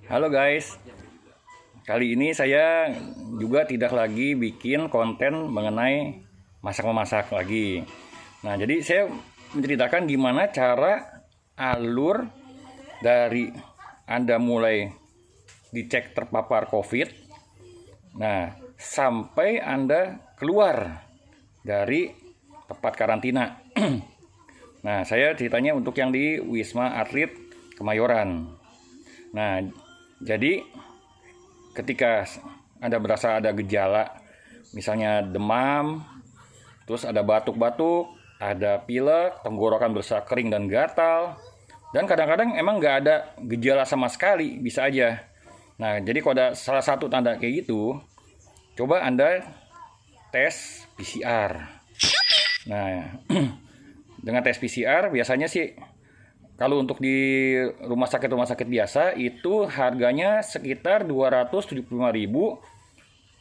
Halo guys, kali ini saya juga tidak lagi bikin konten mengenai masak-memasak lagi. Nah, jadi saya menceritakan gimana cara alur dari Anda mulai dicek terpapar COVID, nah sampai Anda keluar dari tempat karantina. Nah, saya ceritanya untuk yang di Wisma Atlet Kemayoran. Nah, jadi ketika Anda berasa ada gejala, misalnya demam, terus ada batuk-batuk, ada pilek, tenggorokan berasa kering dan gatal, dan kadang-kadang emang nggak ada gejala sama sekali, bisa aja. Nah, jadi kalau ada salah satu tanda kayak gitu, coba Anda tes PCR. Nah, dengan tes PCR biasanya sih kalau untuk di rumah sakit biasa itu harganya sekitar 275.000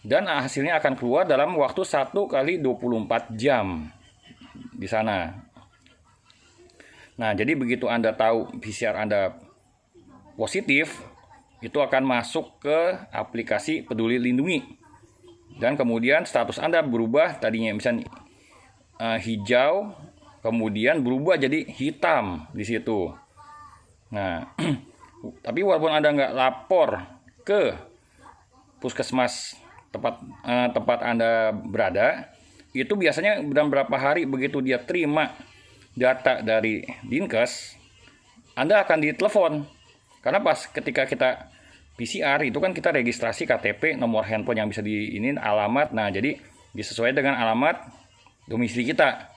dan hasilnya akan keluar dalam waktu 1 kali 24 jam di sana. Nah, jadi begitu Anda tahu PCR Anda positif, itu akan masuk ke aplikasi Peduli Lindungi. Dan kemudian status Anda berubah, tadinya misalnya hijau, kemudian berubah jadi hitam di situ. Nah, tapi walaupun Anda nggak lapor ke puskesmas tempat Anda berada, itu biasanya dalam beberapa hari begitu dia terima data dari Dinkes, Anda akan ditelepon. Karena pas ketika kita PCR itu kan kita registrasi KTP, nomor handphone yang bisa diinin, alamat. Nah, jadi disesuaikan dengan alamat domisili kita.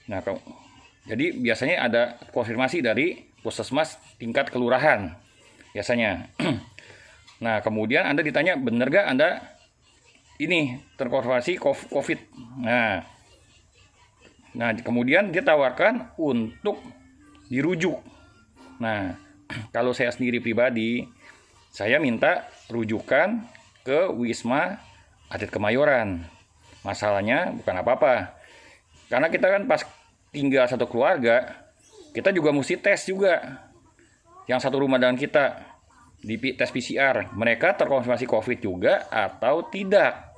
Nah, jadi biasanya ada konfirmasi dari puskesmas tingkat kelurahan biasanya. Nah, kemudian Anda ditanya, benar gak Anda ini terkonfirmasi COVID? Nah, kemudian dia tawarkan untuk dirujuk. Nah, kalau saya sendiri pribadi, saya minta rujukan ke Wisma Atlet Kemayoran. Masalahnya bukan apa-apa, karena kita kan pas tinggal satu keluarga, kita juga mesti tes juga. Yang satu rumah dengan kita di tes PCR, mereka terkonfirmasi COVID juga atau tidak.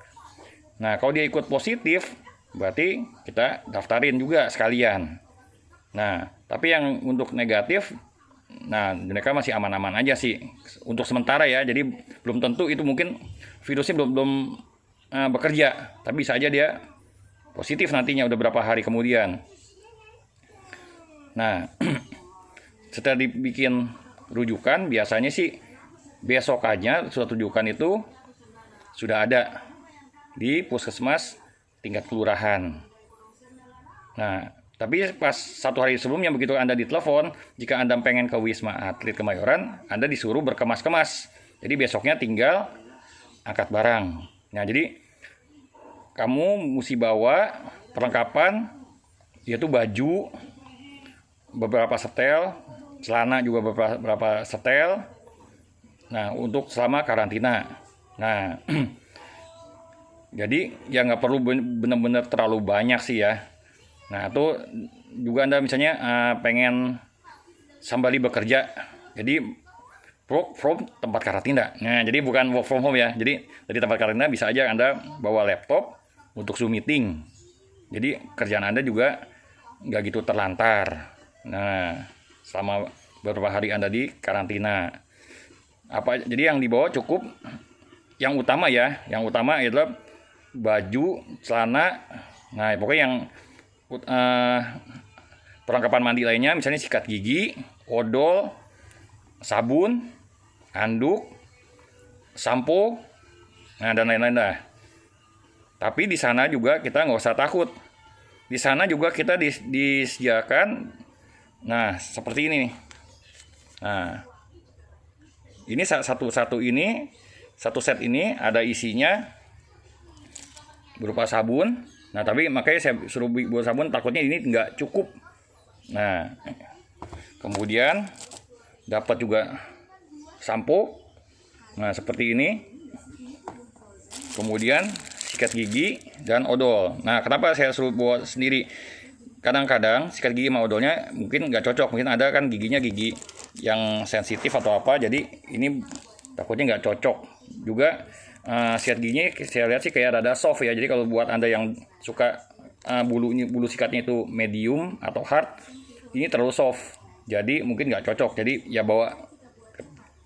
Nah, kalau dia ikut positif, berarti kita daftarin juga sekalian. Nah, tapi yang untuk negatif, nah mereka masih aman-aman aja sih untuk sementara ya. Jadi belum tentu itu, mungkin virusnya belum bekerja, tapi bisa aja dia positif nantinya udah berapa hari kemudian. Nah, setelah dibikin rujukan, biasanya sih besokannya surat rujukan itu sudah ada di puskesmas tingkat kelurahan. Nah, tapi pas 1 hari sebelumnya begitu Anda ditelepon, jika Anda pengen ke Wisma Atlet Kemayoran, Anda disuruh berkemas-kemas. Jadi besoknya tinggal angkat barang. Nah, jadi kamu mesti bawa perlengkapan, yaitu baju, beberapa setel, celana juga beberapa setel. Nah, untuk selama karantina. Nah, jadi ya nggak perlu benar-benar terlalu banyak sih ya. Nah, itu juga Anda misalnya pengen sembari bekerja, jadi work from tempat karantina. Nah, jadi bukan work from home ya. Jadi dari tempat karantina bisa aja Anda bawa laptop untuk Zoom meeting. Jadi kerjaan Anda juga nggak gitu terlantar. Nah, selama beberapa hari Anda di karantina. Jadi yang dibawa cukup yang utama ya. Yang utama adalah baju, celana. Nah, pokoknya yang perlengkapan mandi lainnya, misalnya sikat gigi, odol, sabun, handuk, sampo, nah dan lain-lain dah. Tapi di sana juga kita nggak usah takut. Di sana juga kita disediakan, nah seperti ini nih. Nah, ini satu set ini ada isinya berupa sabun. Nah, tapi makanya saya suruh buat sabun, takutnya ini nggak cukup. Nah, kemudian dapat juga sampo. Nah, seperti ini. Kemudian sikat gigi dan odol. Nah, kenapa saya suruh bawa sendiri? Kadang-kadang sikat gigi sama odolnya mungkin nggak cocok. Mungkin ada kan giginya gigi yang sensitif atau apa. Jadi ini takutnya nggak cocok. Juga giginya saya lihat sih kayak rada soft ya. Jadi kalau buat Anda yang suka bulu sikatnya itu medium atau hard, ini terlalu soft. Jadi mungkin nggak cocok. Jadi ya bawa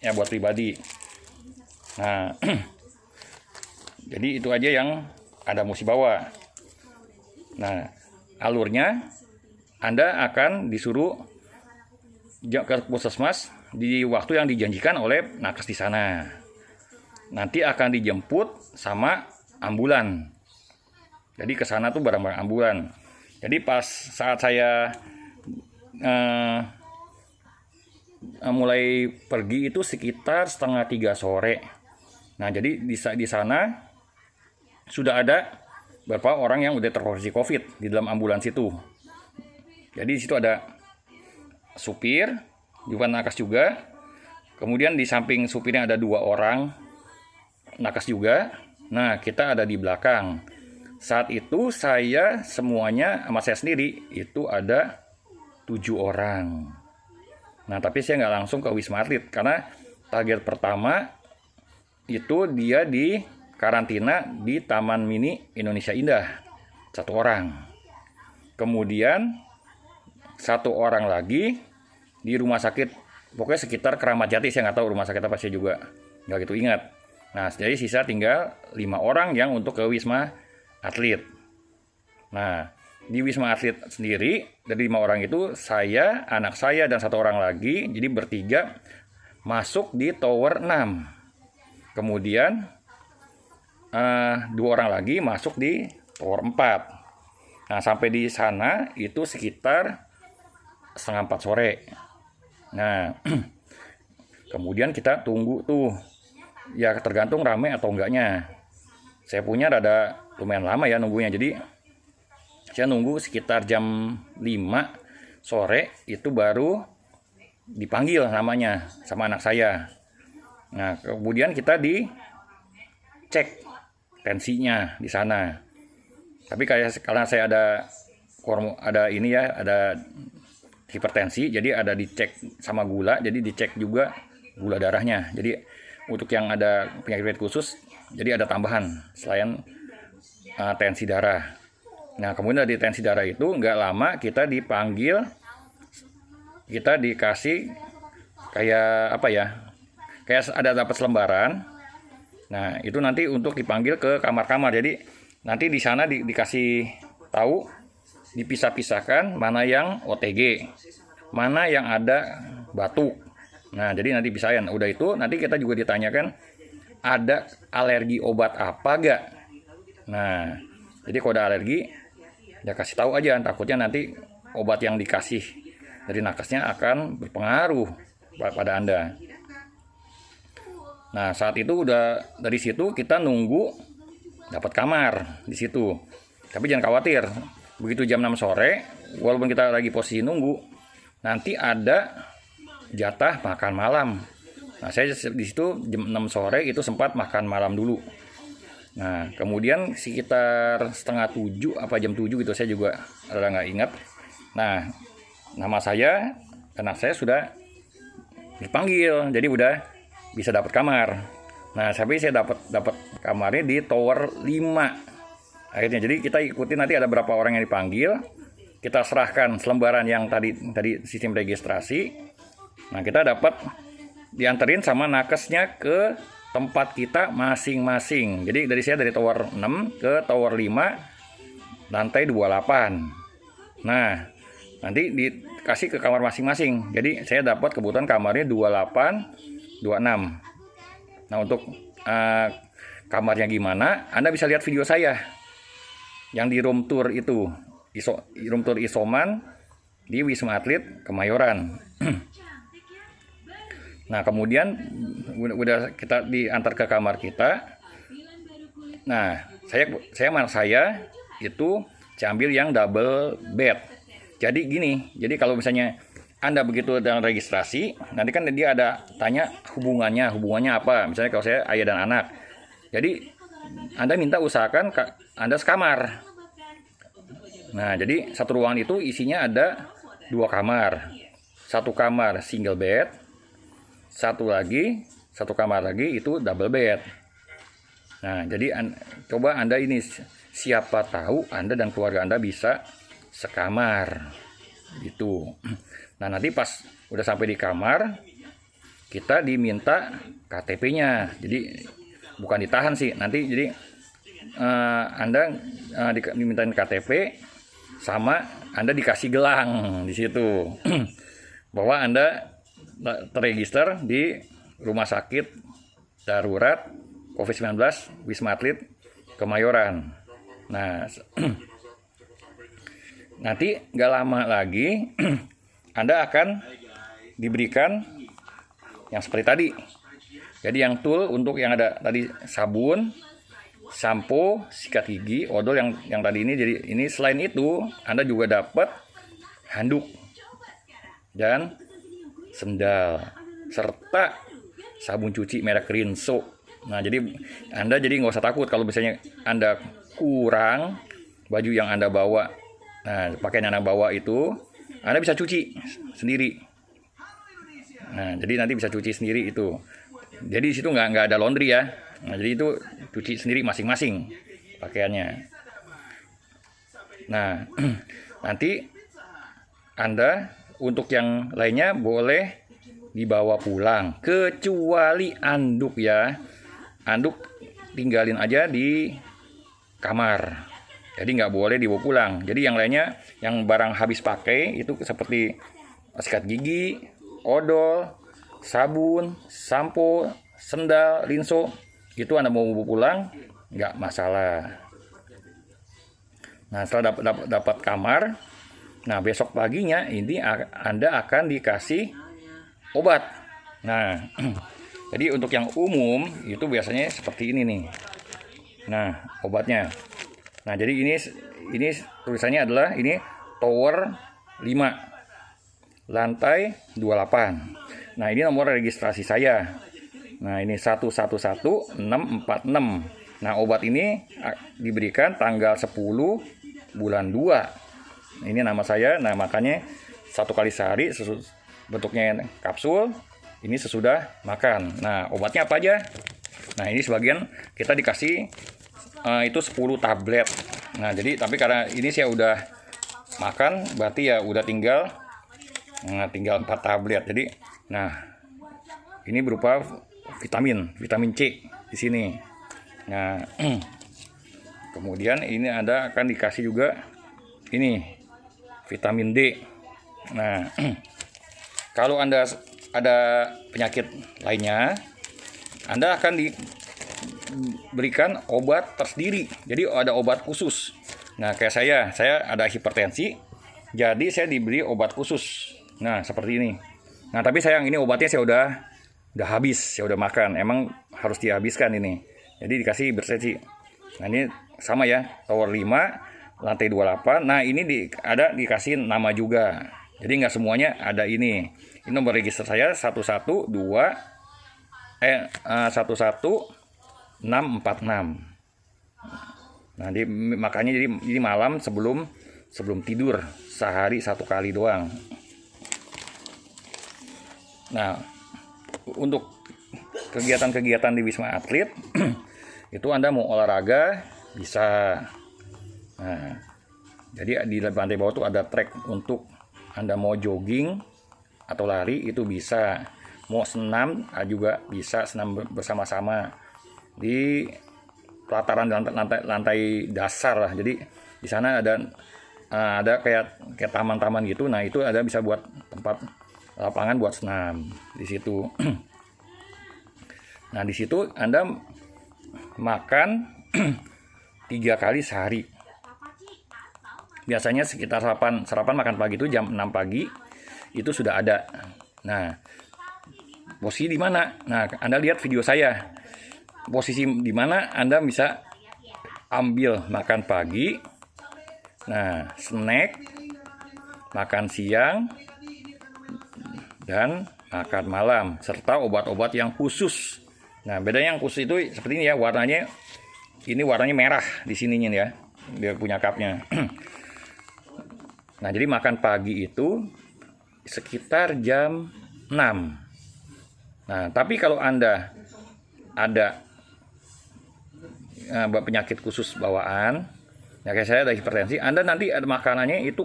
ya buat pribadi. Nah, jadi itu aja yang Anda mesti bawa. Nah, alurnya Anda akan disuruh ke puskesmas di waktu yang dijanjikan oleh nakes di sana. Nanti akan dijemput sama ambulan. Jadi ke sana tuh bareng-bareng ambulan. Jadi pas saat saya mulai pergi itu sekitar 2:30 sore. Nah, jadi di sana sudah ada beberapa orang yang udah terkonfirmasi COVID di dalam ambulans itu. Jadi di situ ada supir, juga nakes juga. Kemudian di samping supirnya ada 2 orang nakes juga. Nah, kita ada di belakang. Saat itu saya semuanya sama saya sendiri itu ada 7 orang. Nah, tapi saya nggak langsung ke Wisma Atlet karena target pertama itu dia di karantina di Taman Mini Indonesia Indah, 1 orang. Kemudian 1 orang lagi di rumah sakit, pokoknya sekitar Keramat Jati, saya nggak tahu rumah sakit apa, saya juga nggak gitu ingat. Nah, jadi sisa tinggal 5 orang yang untuk ke Wisma Atlet. Nah, di Wisma Atlet sendiri dari 5 orang itu saya, anak saya dan 1 orang lagi, jadi bertiga masuk di tower 6. Kemudian 2 orang lagi masuk di tower 4. Nah, sampai di sana itu sekitar 3:30 sore. Nah, kemudian kita tunggu tuh, ya tergantung rame atau enggaknya. Saya punya rada lumayan lama ya nunggunya, jadi saya nunggu sekitar jam 5 sore itu baru dipanggil namanya sama anak saya. Nah, kemudian kita dicek tensinya di sana. Tapi karena saya ada ini ya, ada hipertensi, jadi ada dicek sama gula, jadi dicek juga gula darahnya. Jadi untuk yang ada penyakit khusus, jadi ada tambahan selain tensi darah. Nah, kemudian dari tensi darah itu nggak lama kita dipanggil, kita dikasih kayak apa ya, kayak ada dapat selembaran. Nah, itu nanti untuk dipanggil ke kamar-kamar. Jadi nanti di sana dikasih tahu, dipisah-pisahkan mana yang OTG, mana yang ada batuk. Nah, jadi nanti pisahin. Udah itu nanti kita juga ditanyakan ada alergi obat apa gak. Nah, jadi kalau ada alergi ya kasih tahu aja, takutnya nanti obat yang dikasih dari nakesnya akan berpengaruh pada Anda. Nah, saat itu udah dari situ kita nunggu dapat kamar di situ. Tapi jangan khawatir, begitu jam 6 sore, walaupun kita lagi posisi nunggu, nanti ada jatah makan malam. Nah, saya di situ jam 6 sore itu sempat makan malam dulu. Nah, kemudian sekitar 6:30 apa jam 7 gitu, saya juga rada nggak ingat. Nah, nama saya, anak saya sudah dipanggil, jadi udah bisa dapat kamar. Nah, tapi saya dapat kamarnya di tower 5 akhirnya. Jadi kita ikuti, nanti ada berapa orang yang dipanggil, kita serahkan selembaran yang tadi sistem registrasi. Nah, kita dapat dianterin sama nakesnya ke tempat kita masing-masing. Jadi dari tower 6 ke tower 5 lantai 28. Nah, nanti dikasih ke kamar masing-masing. Jadi saya dapat kebetulan kamarnya 28, 26. Nah, untuk kamarnya gimana, Anda bisa lihat video saya yang di room tour itu, room tour isoman di Wisma Atlet Kemayoran. Nah, kemudian udah kita diantar ke kamar kita. Nah, saya itu saya ambil yang double bed. Jadi gini, jadi kalau misalnya Anda begitu dengan registrasi, nanti kan dia ada tanya hubungannya apa. Misalnya kalau saya ayah dan anak. Jadi Anda minta usahakan Anda sekamar. Nah, jadi satu ruangan itu isinya ada 2 kamar. 1 kamar single bed, satu satu kamar lagi itu double bed. Nah, jadi coba Anda ini, siapa tahu Anda dan keluarga Anda bisa sekamar gitu. Nah, nanti pas udah sampai di kamar, kita diminta KTP-nya. Jadi bukan ditahan sih, nanti jadi Anda dimintain KTP, sama Anda dikasih gelang di situ bahwa Anda terregister di Rumah Sakit Darurat COVID-19 Wisma Atlet Kemayoran. Nah, nanti nggak lama lagi Anda akan diberikan yang seperti tadi. Jadi yang tool untuk yang ada tadi, sabun, sampo, sikat gigi, odol yang tadi ini. Jadi ini selain itu Anda juga dapat handuk dan sendal serta sabun cuci merek Rinso. Nah, jadi Anda nggak usah takut kalau misalnya Anda kurang baju yang Anda bawa. Nah, pakaian yang Anda bawa itu Anda bisa cuci sendiri. Nah, jadi nanti bisa cuci sendiri itu. Jadi di situ nggak ada laundry ya. Nah, jadi itu cuci sendiri masing-masing pakaiannya. Nah, nanti Anda untuk yang lainnya boleh dibawa pulang, kecuali anduk ya. Anduk tinggalin aja di kamar. Jadi nggak boleh dibawa pulang. Jadi yang lainnya, yang barang habis pakai itu seperti sikat gigi, odol, sabun, sampo, sendal, Rinso, itu Anda mau bawa pulang nggak masalah. Nah, setelah dapat kamar, nah besok paginya ini Anda akan dikasih obat. Nah, jadi untuk yang umum itu biasanya seperti ini nih. Nah, obatnya. Nah, jadi ini tulisannya adalah ini tower 5 lantai 28. Nah, ini nomor registrasi saya. Nah, ini 111646. Nah, obat ini diberikan tanggal 10 bulan 2. Ini nama saya. Nah, makanya 1 kali sehari, bentuknya kapsul. Ini sesudah makan. Nah, obatnya apa aja? Nah, ini sebagian kita dikasih itu 10 tablet. Nah, jadi tapi karena ini saya udah makan, berarti ya udah tinggal 4 tablet. Jadi, nah, ini berupa vitamin C di sini. Nah, kemudian ini Anda akan dikasih juga ini vitamin D. Nah, kalau Anda ada penyakit lainnya, Anda akan diberikan obat tersendiri. Jadi ada obat khusus. Nah, kayak saya ada hipertensi, jadi saya diberi obat khusus. Nah, seperti ini. Nah, tapi sayang ini obatnya saya udah habis, saya udah makan. Emang harus dihabiskan ini. Jadi dikasih hipertensi. Nah, ini sama ya, tower 5 lantai 28. Nah, ini dikasih nama juga. Jadi nggak semuanya ada ini. Ini nomor register saya 11646. Nah, makanya jadi malam sebelum tidur sehari 1 kali doang. Nah, untuk kegiatan-kegiatan di Wisma Atlet itu Anda mau olahraga bisa. Nah, jadi di lantai bawah tuh ada trek untuk Anda mau jogging atau lari itu bisa. Mau senam juga bisa, senam bersama-sama di pelataran lantai dasar lah. Jadi di sana ada kayak taman-taman gitu. Nah, itu ada bisa buat tempat lapangan buat senam di situ. Nah, di situ Anda makan 3 kali sehari. Biasanya sekitar sarapan makan pagi itu jam 6 pagi itu sudah ada. Nah, posisi di mana? Nah, Anda lihat video saya. Posisi di mana Anda bisa ambil makan pagi. Nah, snack, makan siang, dan makan malam, serta obat-obat yang khusus. Nah, bedanya yang khusus itu seperti ini ya, warnanya merah di sininya ya. Dia punya cupnya. Nah, jadi makan pagi itu sekitar jam 6. Nah, tapi kalau Anda ada penyakit khusus bawaan, ya kayak saya ada hipertensi, Anda nanti ada makanannya itu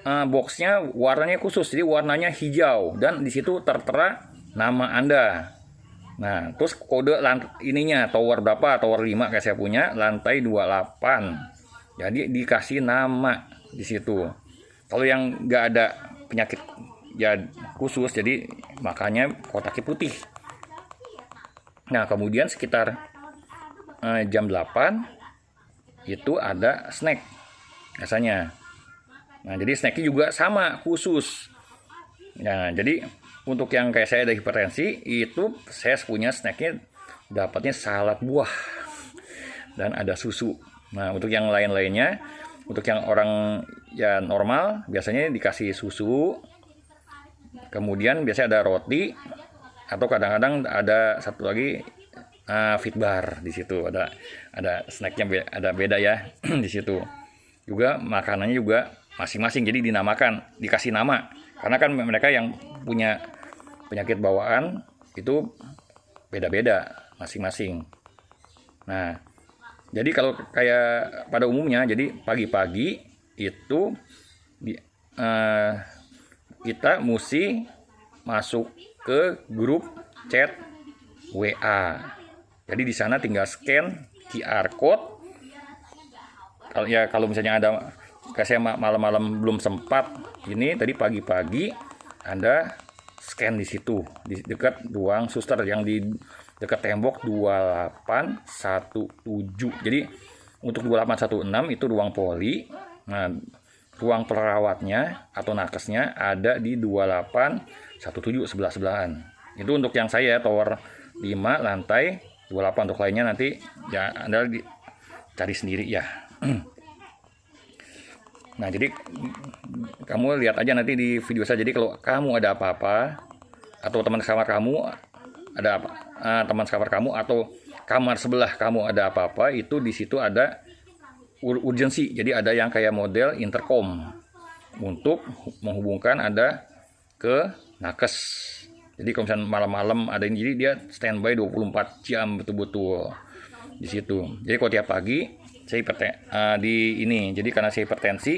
boxnya warnanya khusus, jadi warnanya hijau dan di situ tertera nama Anda. Nah, terus kode ininya tower berapa, tower 5 kayak saya punya, lantai 28. Jadi dikasih nama di situ. Kalau yang nggak ada penyakit ya khusus, jadi makanya kotaknya putih. Nah, kemudian sekitar jam 8 itu ada snack biasanya. Nah, jadi snacknya juga sama khusus. Nah, jadi untuk yang kayak saya ada hipertensi, itu saya punya snacknya dapatnya salad buah dan ada susu. Nah, untuk yang lain-lainnya, untuk yang orang ya normal, biasanya dikasih susu, kemudian biasanya ada roti, atau kadang-kadang ada satu lagi fit bar di situ. Ada snacknya ada beda ya di situ. Juga makanannya juga masing-masing, jadi dinamakan, dikasih nama. Karena kan mereka yang punya penyakit bawaan itu beda-beda masing-masing. Nah, jadi kalau kayak pada umumnya, jadi pagi-pagi itu kita mesti masuk ke grup chat WA. Jadi di sana tinggal scan QR code. Kalau misalnya ada, kayak saya malam-malam belum sempat, ini tadi pagi-pagi Anda scan di situ, di dekat ruang suster yang di dekat tembok 2817. Jadi untuk 2816 itu ruang poli. Nah, ruang perawatnya atau nakesnya ada di 2817 sebelah-sebelahan. Itu untuk yang saya tower 5 lantai 28. Untuk lainnya nanti ya Anda cari sendiri ya. Nah, jadi kamu lihat aja nanti di video saya. Jadi kalau kamu ada apa-apa, atau teman sekamar kamu ada apa, teman sekamar kamu atau kamar sebelah kamu ada apa-apa, itu di situ ada urgensi. Jadi ada yang kayak model intercom untuk menghubungkan Anda ke nakes. Jadi kalau misalnya malam-malam ada ini, jadi dia standby 24 jam betul-betul di situ. Jadi kalau tiap pagi saya jadi karena saya hipertensi,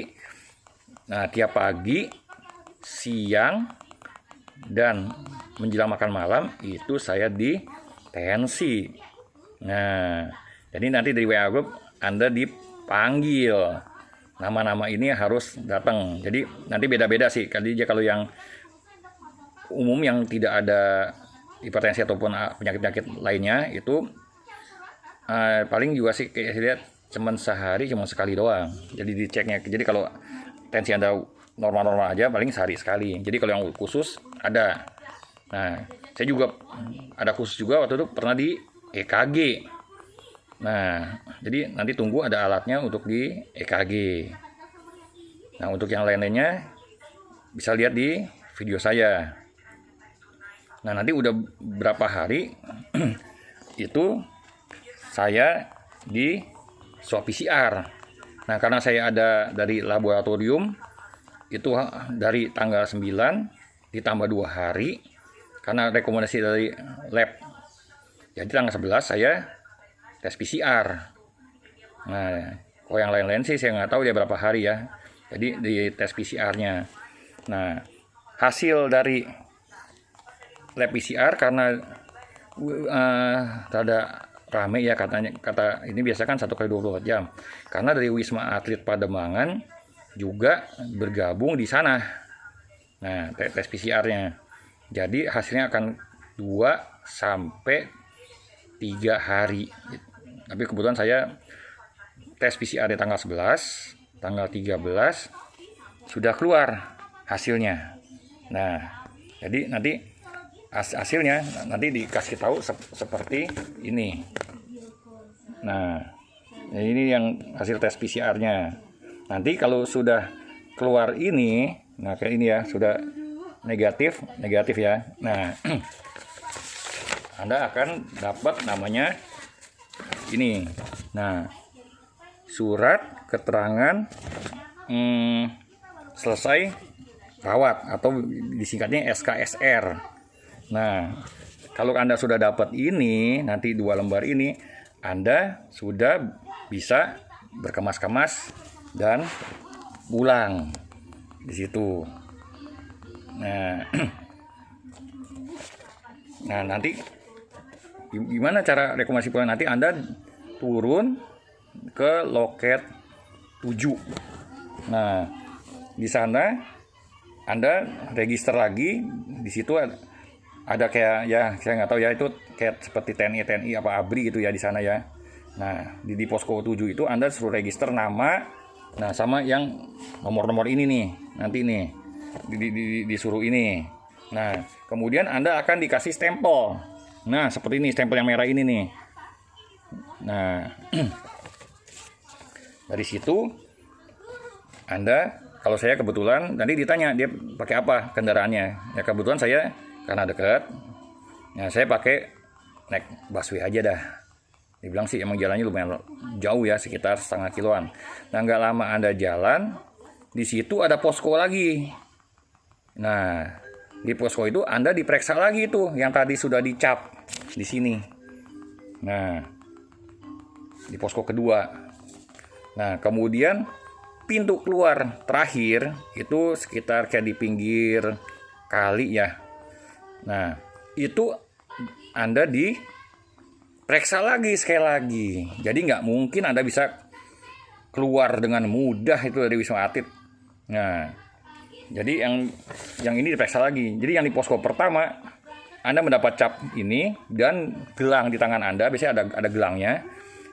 nah tiap pagi, siang, dan menjelang makan malam itu saya di tensi. Nah, jadi nanti dari WA Group Anda dipanggil, nama-nama ini harus datang. Jadi nanti beda-beda sih. Kalau yang umum yang tidak ada hipertensi ataupun penyakit-penyakit lainnya itu paling juga sih kayak saya lihat cuman sehari cuma sekali doang. Jadi diceknya. Jadi kalau tensi Anda normal-normal aja paling sehari sekali. Jadi kalau yang khusus ada. Nah, saya juga ada khusus juga waktu itu pernah di EKG. Nah, jadi nanti tunggu ada alatnya untuk di EKG. Nah, untuk yang lain-lainnya bisa lihat di video saya. Nah, nanti udah berapa hari itu saya di swab PCR. Nah, karena saya ada dari laboratorium itu dari tanggal 9 ditambah 2 hari karena rekomendasi dari lab. Jadi tanggal 11 saya tes PCR. Nah, kalau yang lain-lain sih saya nggak tahu dia berapa hari ya. Jadi di tes PCR-nya. Nah, hasil dari lab PCR karena rada rame ya kata ini biasa kan 1 kali 24 jam. Karena dari Wisma Atlet Pademangan juga bergabung di sana. Nah, tes PCR-nya. Jadi hasilnya akan 2 sampai 3 hari. Tapi kebetulan saya tes PCR di tanggal 11, tanggal 13 sudah keluar hasilnya. Nah, jadi nanti hasilnya nanti dikasih tahu seperti ini. Nah, ini yang hasil tes PCR-nya. Nanti kalau sudah keluar ini, nah kayak ini ya, sudah negatif ya. Nah, Anda akan dapat namanya ini. Nah, surat keterangan selesai rawat atau disingkatnya SKSR. Nah, Kalau Anda sudah dapat ini, nanti 2 lembar ini, Anda sudah bisa berkemas-kemas dan pulang di situ. Nah, nah nanti gimana cara rekomendasi pulang? Nanti Anda turun ke loket 7. Nah, di sana Anda register lagi. Di situ ada kayak, ya saya nggak tahu ya, itu kayak seperti TNI apa ABRI gitu ya di sana ya. Nah, di posko 7 itu Anda suruh register nama, nah sama yang nomor-nomor ini nih, nanti nih disuruh ini. Nah, kemudian Anda akan dikasih stempel. Nah, seperti ini, stempel yang merah ini nih. Nah, dari situ Anda, kalau saya kebetulan nanti ditanya dia pakai apa kendaraannya. Ya kebetulan saya karena dekat, nah saya pakai naik busway aja dah. Dibilang sih emang jalannya lumayan jauh ya, sekitar setengah kiloan. Nah, nggak lama Anda jalan, di situ ada posko lagi. Nah, di posko itu Anda diperiksa lagi tuh yang tadi sudah dicap di sini. Nah, di posko kedua. Nah, kemudian pintu keluar terakhir itu sekitar kayak di pinggir kali ya. Nah, itu Anda diperiksa lagi sekali lagi. Jadi nggak mungkin Anda bisa keluar dengan mudah itu dari Wisma Atlet. Nah, jadi yang ini diperiksa lagi. Jadi yang di posko pertama Anda mendapat cap ini dan gelang di tangan Anda, biasanya ada gelangnya,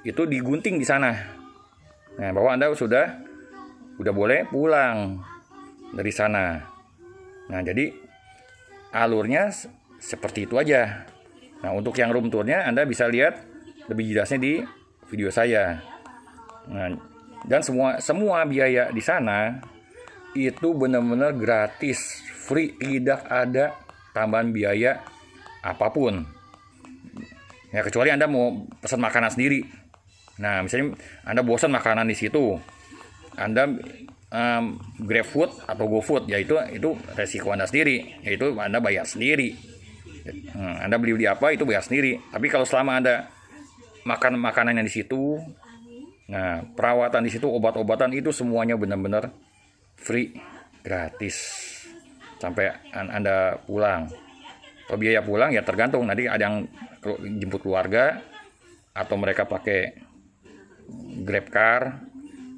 itu digunting di sana. Nah, bahwa Anda udah boleh pulang dari sana. Nah, jadi alurnya seperti itu aja. Nah, untuk yang room tournya Anda bisa lihat lebih jelasnya di video saya. Nah, dan semua biaya di sana itu benar-benar gratis, free, tidak ada tambahan biaya apapun. Ya kecuali Anda mau pesan makanan sendiri. Nah, misalnya Anda bosan makanan di situ, Anda GrabFood atau GoFood, yaitu resiko Anda sendiri, yaitu Anda bayar sendiri. Anda beli apa itu bayar sendiri. Tapi kalau selama Anda makan makanan yang di situ, nah perawatan di situ, obat-obatan itu semuanya benar-benar free, gratis sampai Anda pulang. Kalau biaya pulang ya tergantung, nanti ada yang jemput keluarga atau mereka pakai GrabCar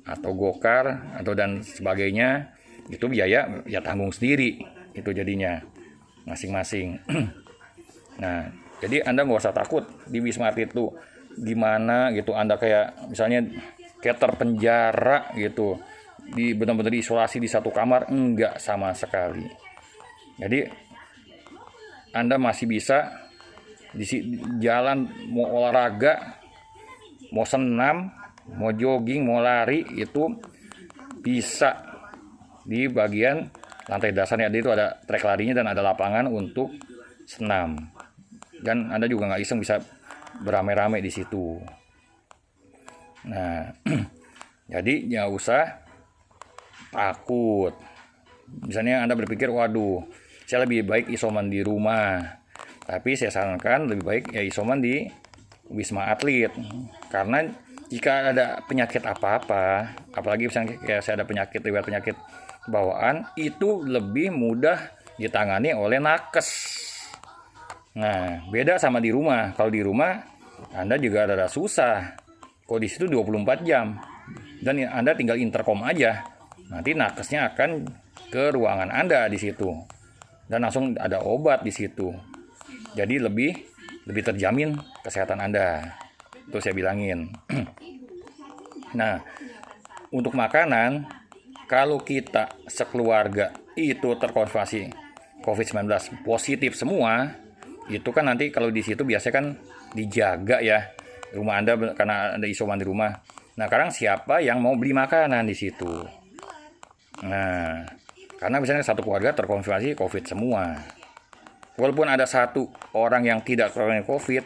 atau GoCar atau dan sebagainya, itu biaya ya tanggung sendiri itu jadinya masing-masing. Nah, jadi Anda nggak usah takut di Wisma Atlet itu gimana gitu, Anda kayak misalnya kayak terpenjara gitu, benar-benar diisolasi di satu kamar, enggak sama sekali. Jadi Anda masih bisa di jalan, mau olahraga, mau senam, mau jogging, mau lari, itu bisa di bagian lantai dasarnya. Itu ada trek larinya dan ada lapangan untuk senam. Dan Anda juga nggak iseng bisa beramai-ramai di situ. Nah, jadi nggak usah takut. Misalnya Anda berpikir, waduh, saya lebih baik isoman di rumah. Tapi saya sarankan lebih baik ya isoman di Wisma Atlet. Karena jika ada penyakit apa-apa, apalagi misalnya kayak saya ada riwayat penyakit bawaan, itu lebih mudah ditangani oleh nakes. Nah, beda sama di rumah. Kalau di rumah Anda juga ada susah. Kalau di situ 24 jam. Dan Anda tinggal intercom aja. Nanti nakesnya akan ke ruangan Anda di situ. Dan langsung ada obat di situ. Jadi lebih terjamin kesehatan Anda. Itu saya bilangin. Nah, untuk makanan, kalau kita sekeluarga itu terkonfirmasi COVID-19 positif semua, itu kan nanti kalau di situ biasanya kan dijaga ya rumah Anda karena ada isoman di rumah. Nah, sekarang siapa yang mau beli makanan di situ? Nah, karena misalnya satu keluarga terkonfirmasi COVID semua. Walaupun ada satu orang yang tidak terkonfirmasi COVID,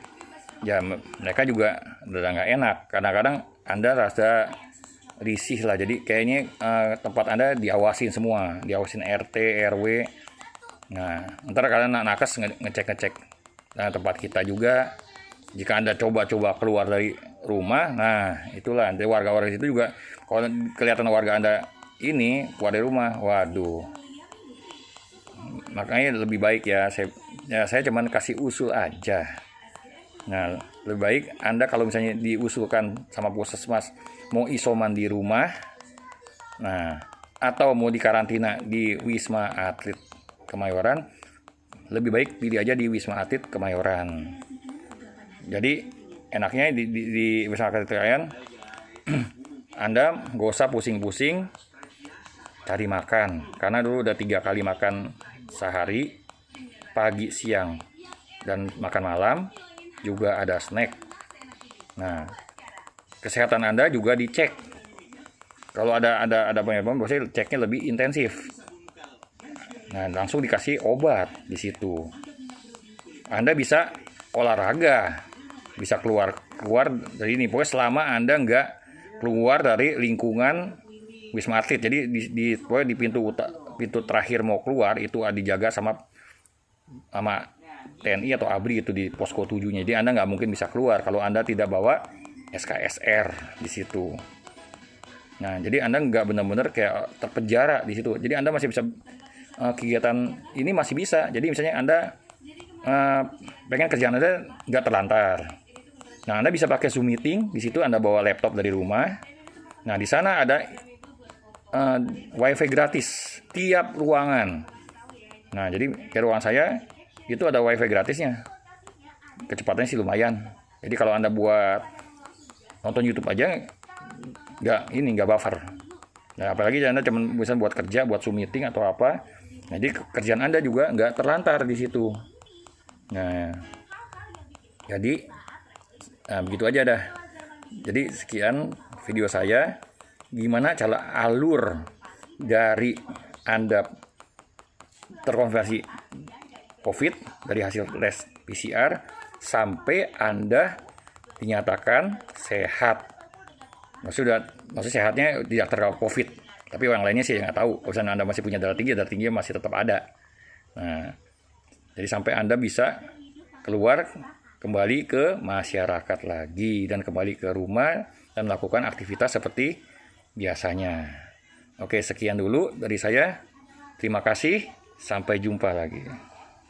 ya mereka juga udah nggak enak. Kadang-kadang Anda rasa risih lah. Jadi kayaknya tempat Anda diawasin semua, diawasin RT, RW. Nah, ntar kalian nakes ngecek tempat kita juga. Jika Anda coba-coba keluar dari rumah, nah itulah dari warga-warga itu juga, kalau kelihatan warga Anda ini keluar dari rumah, waduh, makanya lebih baik ya saya cuman kasih usul aja. Nah, lebih baik Anda kalau misalnya diusulkan sama puskesmas mau isoman di rumah, nah atau mau dikarantina di Wisma Atlet Kemayoran, lebih baik pilih aja di Wisma Atlet Kemayoran. Jadi enaknya di Wisma Atlet Kemayoran Anda gak usah pusing-pusing cari makan, karena dulu udah 3 kali makan sehari, pagi, siang, dan makan malam, juga ada snack. Nah, kesehatan Anda juga dicek. Kalau ada penyebab, biasanya ceknya lebih intensif. Nah, langsung dikasih obat di situ. Anda bisa olahraga, bisa keluar dari ini. Pokoknya selama Anda nggak keluar dari lingkungan Wisma Atlet. Jadi pokoknya di pintu terakhir mau keluar itu dijaga sama TNI atau ABRI itu di posko 7-nya. Jadi Anda nggak mungkin bisa keluar kalau Anda tidak bawa SKSR di situ. Nah, jadi Anda nggak benar-benar kayak terpenjara di situ. Jadi Anda masih bisa kegiatan ini masih bisa. Jadi misalnya Anda pengen kerjaan Anda nggak terlantar. Nah, Anda bisa pakai Zoom meeting di situ. Anda bawa laptop dari rumah. Nah, di sana ada WiFi gratis tiap ruangan. Nah, jadi ke ruangan saya itu ada WiFi gratisnya. Kecepatannya sih lumayan. Jadi kalau Anda buat nonton YouTube aja nggak buffer. Nah, apalagi Anda cuma bisa buat kerja, buat Zoom meeting atau apa. Jadi kerjaan Anda juga nggak terlantar di situ. Nah, jadi begitu aja dah. Jadi sekian video saya. Gimana cara alur dari Anda terkonfirmasi COVID dari hasil tes PCR sampai Anda dinyatakan sehat. Maksudnya sehatnya tidak terkena COVID, tapi yang lainnya sih nggak tahu. Kalau Anda masih punya darah tinggi masih tetap ada. Nah, jadi sampai Anda bisa keluar kembali ke masyarakat lagi dan kembali ke rumah dan melakukan aktivitas seperti biasanya. Oke, sekian dulu dari saya. Terima kasih. Sampai jumpa lagi.